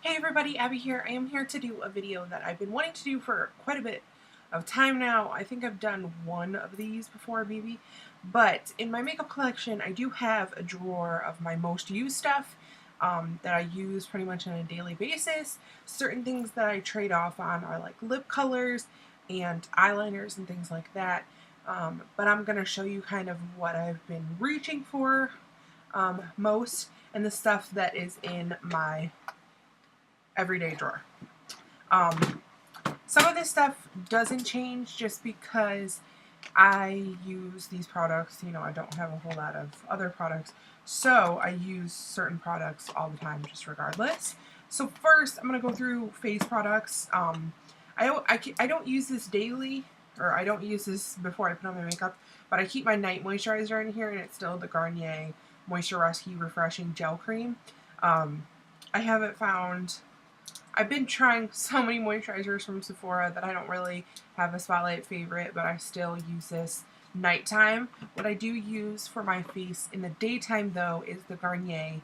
Hey everybody, Abby here. I am here to do a video that I've been wanting to do for quite a bit of time now. I think I've done one of these before maybe, but in my makeup collection I do have a drawer of my most used stuff that I use pretty much on a daily basis. Certain things that I trade off on are like lip colors and eyeliners and things like that, but I'm going to show you kind of what I've been reaching for most and the stuff that is in my everyday drawer. Some of this stuff doesn't change just because I use these products. You know, I don't have a whole lot of other products, so I use certain products all the time just regardless. So first I'm going to go through face products. I don't use this daily, or I don't use this before I put on my makeup, but I keep my night moisturizer in here, and it's still the Garnier Moisture Rescue Refreshing Gel Cream. I haven't found... I've been trying so many moisturizers from Sephora that I don't really have a spotlight favorite, but I still use this nighttime. What I do use for my face in the daytime, though, is the Garnier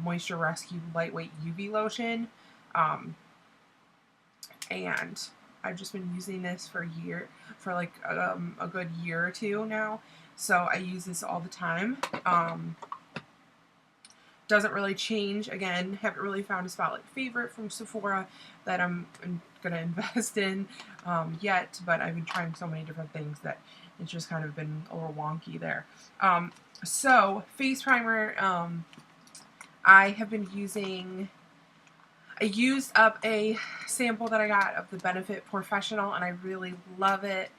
Moisture Rescue Lightweight UV Lotion. And I've just been using this for like a good year or two now. So I use this all the time. Doesn't really change. Again, haven't really found a spotlight favorite from Sephora that I'm going to invest in yet, but I've been trying so many different things that it's just kind of been a little wonky there. So, face primer, I have been using... I used up a sample that I got of the Benefit Professional, and I really love it.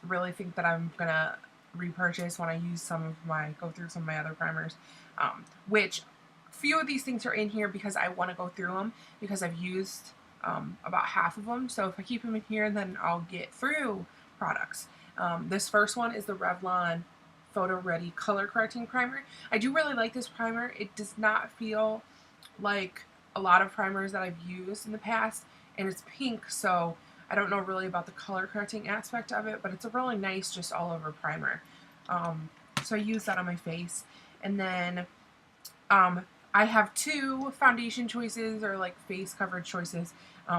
Really think that I'm going to repurchase when I use go through some of my other primers, which few of these things are in here because I want to go through them because I've used about half of them. So if I keep them in here, then I'll get through products. This first one is the Revlon Photo Ready Color Correcting Primer. I do really like this primer. It does not feel like a lot of primers that I've used in the past, and it's pink, so I don't know really about the color correcting aspect of it, but it's a really nice just all over primer. So I use that on my face. And then I have two foundation choices, or like face coverage choices.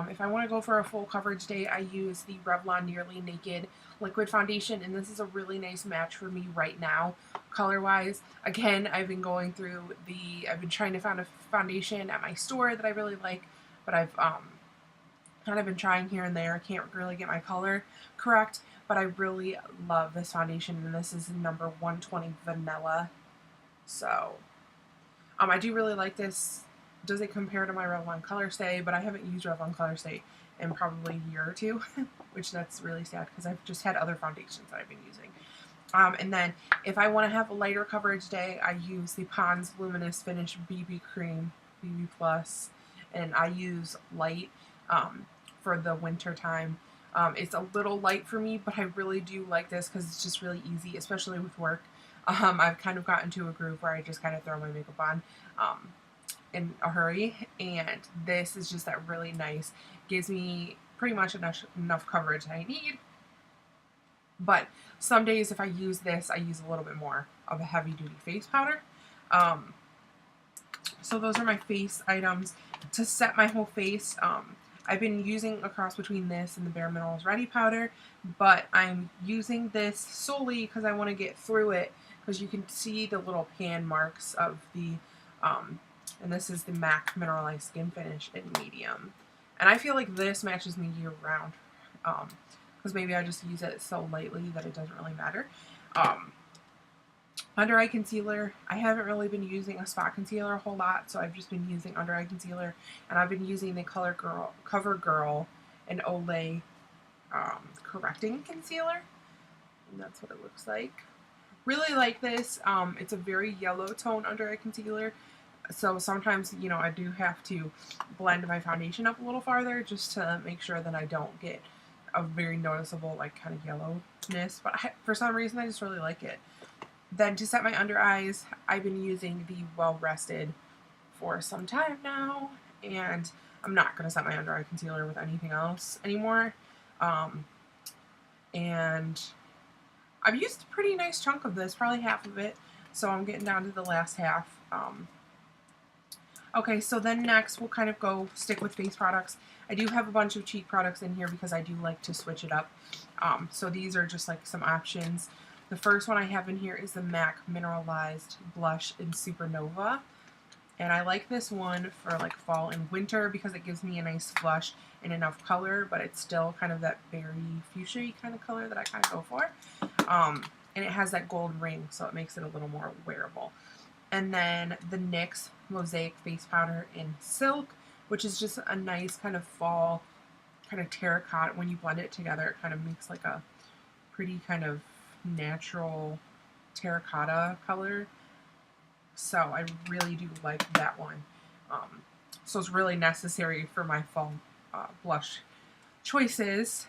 If I want to go for a full coverage day, I use the Revlon Nearly Naked Liquid Foundation, and this is a really nice match for me right now, color-wise. Again, I've been trying to find a foundation at my store that I really like, but I've kind of been trying here and there. I can't really get my color correct, but I really love this foundation, and this is number 120 Vanilla. So, I do really like this. Does it compare to my Revlon Color Stay? But I haven't used Revlon Color Stay in probably a year or two, which that's really sad because I've just had other foundations that I've been using. And then if I want to have a lighter coverage day, I use the Pond's Luminous Finish BB Cream, BB Plus, and I use light for the winter time. It's a little light for me, but I really do like this because it's just really easy, especially with work. I've kind of gotten to a groove where I just kind of throw my makeup on in a hurry, and this is just that really nice, gives me pretty much enough coverage that I need. But some days if I use this, I use a little bit more of a heavy duty face powder. So those are my face items. To set my whole face, I've been using a cross between this and the Bare Minerals Ready Powder, but I'm using this solely because I want to get through it, because you can see the little pan marks of the, and this is the MAC Mineralized Skin Finish in medium. And I feel like this matches me year round, because maybe I just use it so lightly that it doesn't really matter. Under eye concealer, I haven't really been using a spot concealer a whole lot, so I've just been using under eye concealer, and I've been using the CoverGirl and Olay correcting concealer, and that's what it looks like. Really like this. It's a very yellow tone under eye concealer, so sometimes, you know, I do have to blend my foundation up a little farther just to make sure that I don't get a very noticeable, like, kind of yellowness, but for some reason I just really like it. Then to set my under eyes, I've been using the Well Rested for some time now, and I'm not going to set my under eye concealer with anything else anymore. And I've used a pretty nice chunk of this, probably half of it, so I'm getting down to the last half. Okay, so then next we'll kind of stick with face products. I do have a bunch of cheek products in here because I do like to switch it up. So these are just like some options. The first one I have in here is the MAC Mineralized Blush in Supernova. And I like this one for like fall and winter because it gives me a nice flush and enough color, but it's still kind of that berry fuchsia kind of color that I kind of go for. And it has that gold ring, so it makes it a little more wearable. And then the NYX Mosaic Face Powder in Silk, which is just a nice kind of fall, kind of terracotta. When you blend it together, it kind of makes like a pretty kind of natural terracotta color. So I really do like that one. So it's really necessary for my fall blush choices.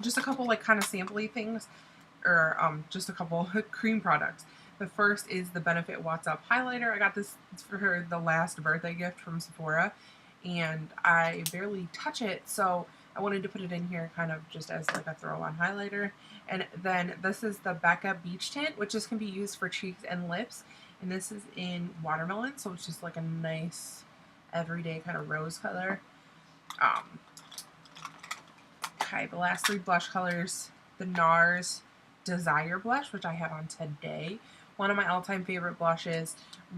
Just a couple like kind of sampley things, or just a couple cream products. The first is the Benefit Watts Up highlighter. I got this for the last birthday gift from Sephora, and I barely touch it, so I wanted to put it in here kind of just as like a throw-on highlighter. And then this is the Becca Beach Tint, which just can be used for cheeks and lips. And this is in Watermelon, so it's just like a nice everyday kind of rose color. Okay, the last three blush colors, the NARS Desire Blush, which I have on today. One of my all-time favorite blushes.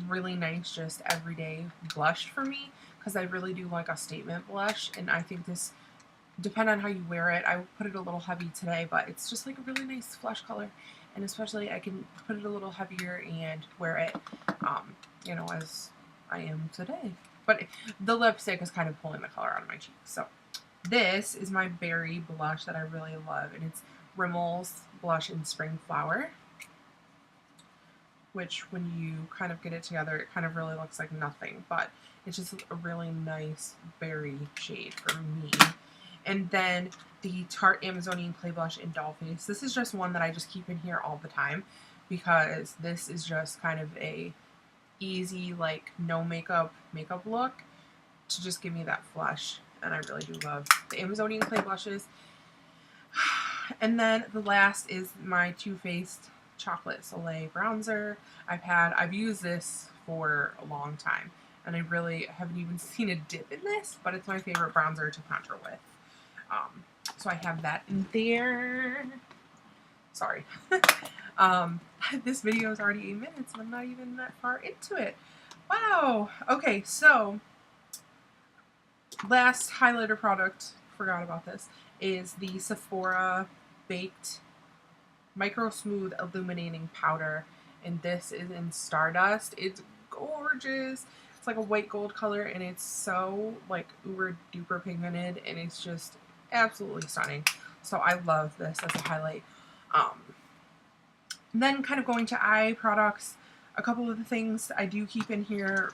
Really nice, just everyday blush for me, because I really do like a statement blush, and I think this, depending on how you wear it, I put it a little heavy today, but it's just like a really nice flush color, and especially I can put it a little heavier and wear it, you know, as I am today. But the lipstick is kind of pulling the color out of my cheeks. So this is my berry blush that I really love, and it's Rimmel's Blush in Spring Flower, which when you kind of get it together, it kind of really looks like nothing, but it's just a really nice berry shade for me. And then the Tarte Amazonian Clay Blush in Dollface. This is just one that I just keep in here all the time because this is just kind of a easy, like, no makeup look to just give me that flush. And I really do love the Amazonian Clay blushes. And then the last is my Too Faced Chocolate Soleil bronzer. I've used this for a long time, and I really haven't even seen a dip in this, but it's my favorite bronzer to contour with. So I have that in there. Sorry. This video is already 8 minutes, and I'm not even that far into it. Wow. Okay, so last highlighter product, forgot about this, is the Sephora Baked Micro Smooth Illuminating Powder, and this is in Stardust. It's gorgeous. It's like a white gold color, and it's so like uber duper pigmented, and it's just absolutely stunning. So I love this as a highlight. Then kind of going to eye products, a couple of the things I do keep in here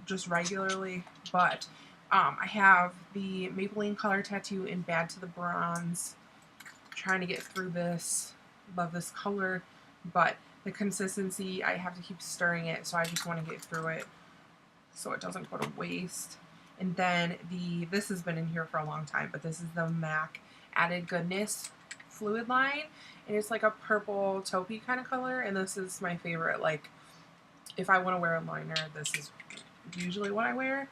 just regularly, but I have the Maybelline Color Tattoo in Bad to the Bronze. Trying to get through this. Love this color, but the consistency, I have to keep stirring it, so I just want to get through it so it doesn't go to waste. And then this has been in here for a long time, but this is the MAC Added Goodness Fluid Line, and it's like a purple taupey kind of color, and this is my favorite. Like, if I want to wear a liner, this is usually what I wear.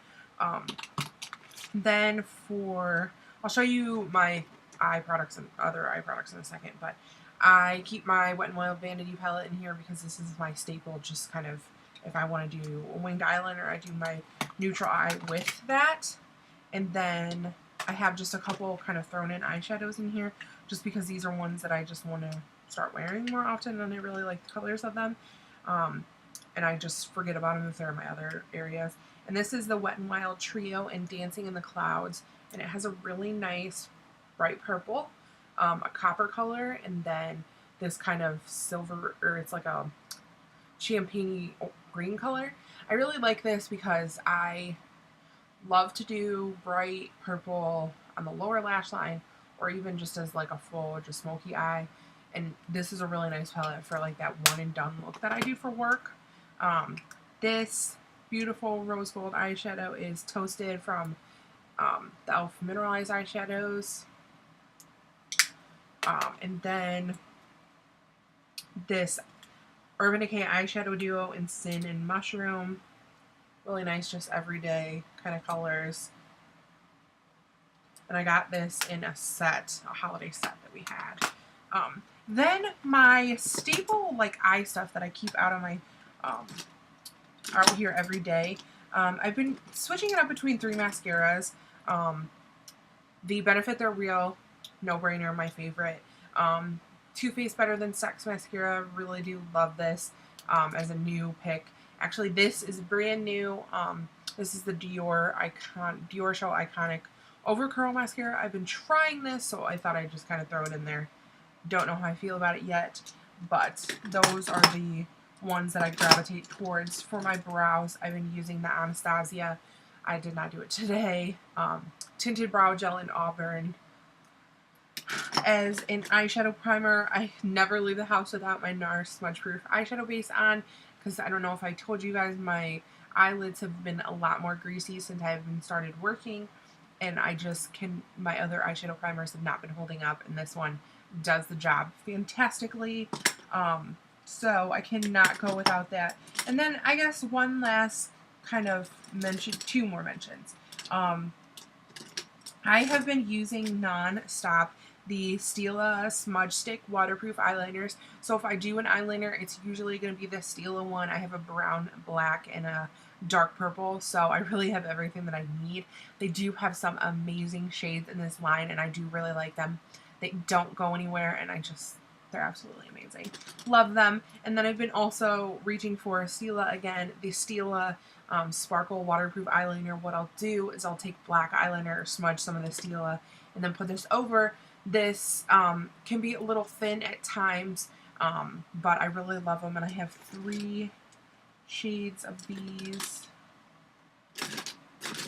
Then I'll show you my eye products and other eye products in a second, but I keep my Wet n Wild Vanity palette in here because this is my staple. Just kind of, if I want to do a winged eyeliner, I do my neutral eye with that. And then I have just a couple kind of thrown in eyeshadows in here, just because these are ones that I just want to start wearing more often, and I really like the colors of them. And I just forget about them if they're in my other areas. And this is the Wet n Wild Trio in Dancing in the Clouds, and it has a really nice bright purple, a copper color, and then this kind of silver, or it's like a champagne green color. I really like this because I love to do bright purple on the lower lash line, or even just as like a full, just smoky eye. And this is a really nice palette for like that one and done look that I do for work. This beautiful rose gold eyeshadow is Toasted from the e.l.f. Mineralized Eyeshadows. And then this Urban Decay eyeshadow duo in Sin and Mushroom. Really nice, just everyday kind of colors. And I got this in a set, a holiday set that we had. Then my staple like eye stuff that I keep out of my out here every day. I've been switching it up between 3 mascaras. The Benefit They're Real, no brainer, my favorite. Too Faced Better Than Sex mascara, really do love this as a new pick. Actually, this is brand new. This is the Dior Show Iconic Over Curl mascara. I've been trying this, so I thought I'd just kind of throw it in there. Don't know how I feel about it yet, but those are the ones that I gravitate towards for my brows. I've been using the Anastasia. I did not do it today. Tinted Brow Gel in Auburn. As an eyeshadow primer, I never leave the house without my NARS Smudge Proof eyeshadow base on, because I don't know if I told you guys, my eyelids have been a lot more greasy since I've been started working, and my other eyeshadow primers have not been holding up, and this one does the job fantastically. So I cannot go without that. And then I guess one last kind of mention, 2 more mentions. I have been using non-stop the Stila Smudge Stick waterproof eyeliners. So if I do an eyeliner, it's usually going to be the Stila one. I have a brown, black, and a dark purple, so I really have everything that I need. They do have some amazing shades in this line, and I do really like them. They don't go anywhere, and they're absolutely amazing. Love them. And then I've been also reaching for Stila again, the Stila Sparkle Waterproof Eyeliner. What I'll do is I'll take black eyeliner, smudge some of the Stila, and then put this over. This can be a little thin at times, but I really love them, and I have 3 shades of these.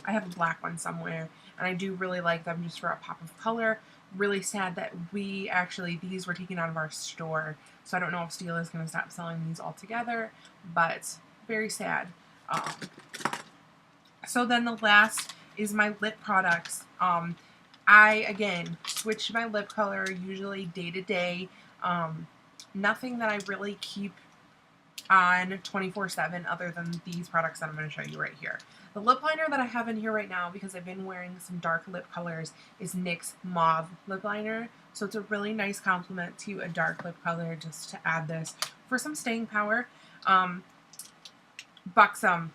I have a black one somewhere, and I do really like them just for a pop of color. Really sad that these were taken out of our store, so I don't know if Stila is going to stop selling these altogether, but very sad. So then the last is my lip products. I, again, switch my lip color usually day to day. Nothing that I really keep on 24/7 other than these products that I'm going to show you right here. The lip liner that I have in here right now, because I've been wearing some dark lip colors, is NYX Mauve Lip Liner. So it's a really nice complement to a dark lip color, just to add this for some staying power. Buxom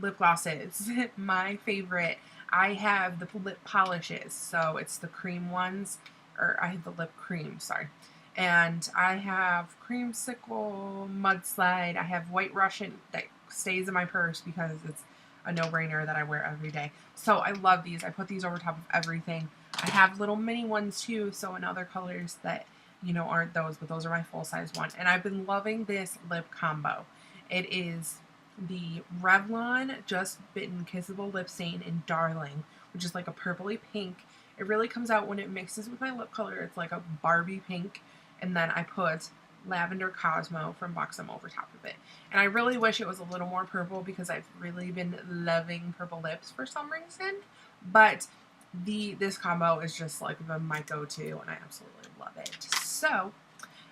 lip glosses, my favorite. I have the lip polishes, so it's the cream ones, or I have the lip cream, sorry. And I have Creamsicle, Mudslide, I have White Russian that stays in my purse because it's a no-brainer that I wear every day. So I love these. I put these over top of everything. I have little mini ones too, so in other colors that, you know, aren't those, but those are my full-size ones. And I've been loving this lip combo. It is the Revlon Just Bitten Kissable Lip Stain in Darling, which is like a purpley pink. It really comes out when it mixes with my lip color. It's like a Barbie pink. And then I put Lavender Cosmo from Buxom over top of it. And I really wish it was a little more purple because I've really been loving purple lips for some reason. But this combo is just like my go-to, and I absolutely love it. So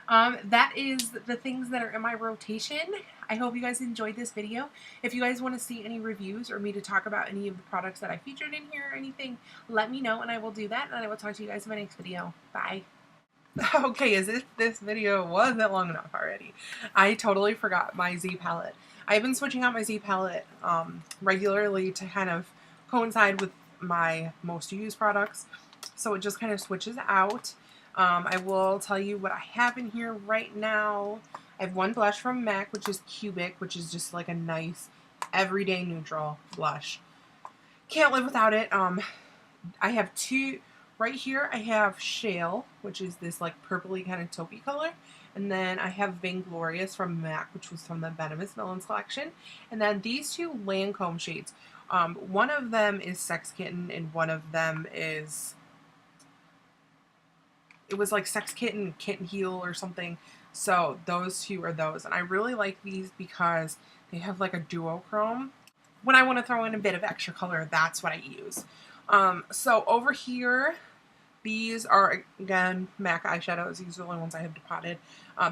that is the things that are in my rotation. I hope you guys enjoyed this video. If you guys want to see any reviews or me to talk about any of the products that I featured in here or anything, let me know and I will do that, and I will talk to you guys in my next video. Bye. Okay, as if this video wasn't long enough already, I totally forgot my Z palette. I've been switching out my Z palette regularly to kind of coincide with my most used products, so it just kind of switches out. I will tell you what I have in here right now. I have one blush from MAC, which is Cubic, which is just like a nice everyday neutral blush. Can't live without it. I have 2 right here. I have Shale, which is this like purpley kind of taupey color, and then I have Vainglorious from MAC, which was from the Venomous Melons collection, and then these 2 Lancome shades. One of them is Sex Kitten, and one of them is, it was like Sex Kitten, Kitten Heel or something. So those 2 are those, and I really like these because they have like a duochrome. When I want to throw in a bit of extra color, that's what I use. So over here, these are, again, MAC eyeshadows. These are the only ones I have depotted.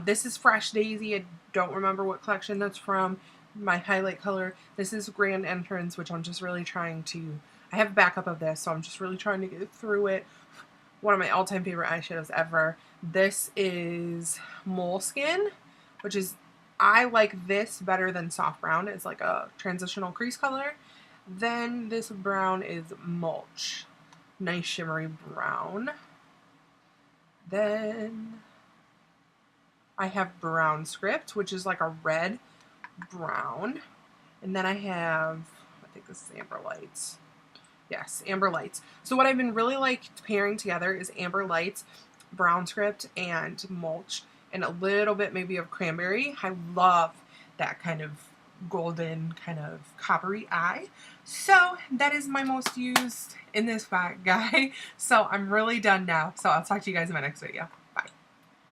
This is Fresh Daisy. I don't remember what collection that's from. my highlight color. This is Grand Entrance, which I'm just really trying to, I have a backup of this, so I'm just really trying to get through it. One of my all-time favorite eyeshadows ever. This is Moleskin, which is, I like this better than Soft Brown. It's like a transitional crease color. Then this brown is Mulch. Nice shimmery brown. Then I have Brown Script, which is like a red brown. And then I have, I think this is Amber Lights. Yes, Amber Lights. So what I've been really like pairing together is Amber Lights, Brown Script, and Mulch, and a little bit maybe of Cranberry. I love that kind of golden, kind of coppery eye. So that is my most used in this bag, guy. So I'm really done now. So I'll talk to you guys in my next video.